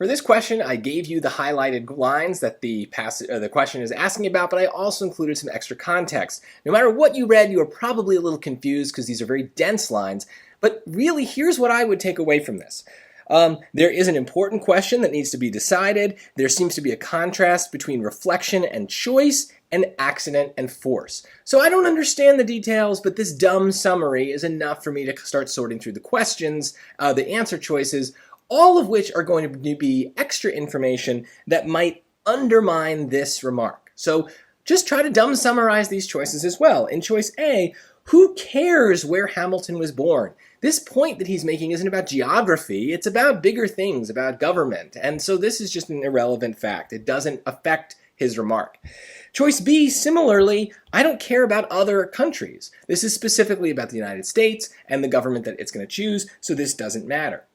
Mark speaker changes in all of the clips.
Speaker 1: For this question, I gave you the highlighted lines that the question is asking about, but I also included some extra context. No matter what you read, you are probably a little confused because these are very dense lines, but really here's what I would take away from this. There is an important question that needs to be decided. There seems to be a contrast between reflection and choice, and accident and force. So I don't understand the details, but this dumb summary is enough for me to start sorting through the questions, the answer choices, all of which are going to be extra information that might undermine this remark. So just try to dumb summarize these choices as well. In choice A, who cares where Hamilton was born? This point that he's making isn't about geography, it's about bigger things, about government. And so this is just an irrelevant fact. It doesn't affect his remark. Choice B, similarly, I don't care about other countries. This is specifically about the United States and the government that it's going to choose, so this doesn't matter.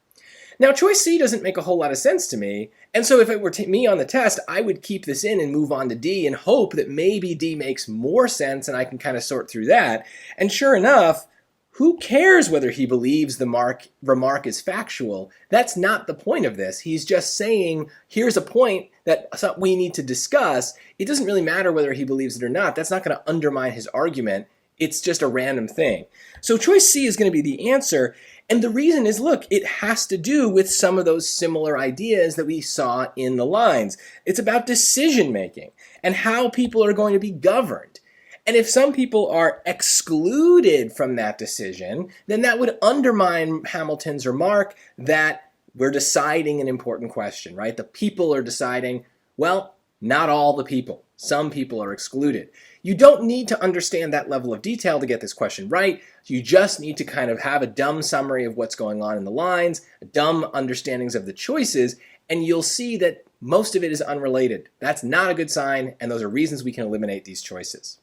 Speaker 1: Now, choice C doesn't make a whole lot of sense to me, and so if it were me on the test, I would keep this in and move on to D and hope that maybe D makes more sense and I can kind of sort through that. And sure enough, who cares whether he believes the remark is factual? That's not the point of this. He's just saying, here's a point that we need to discuss. It doesn't really matter whether he believes it or not. That's not going to undermine his argument. It's just a random thing. So choice C is going to be the answer. And the reason is, look, it has to do with some of those similar ideas that we saw in the lines. It's about decision making and how people are going to be governed. And if some people are excluded from that decision, then that would undermine Hamilton's remark that we're deciding an important question, right? The people are deciding, well, not all the people. Some people are excluded. You don't need to understand that level of detail to get this question right. You just need to kind of have a dumb summary of what's going on in the lines, dumb understandings of the choices, and you'll see that most of it is unrelated. That's not a good sign, and those are reasons we can eliminate these choices.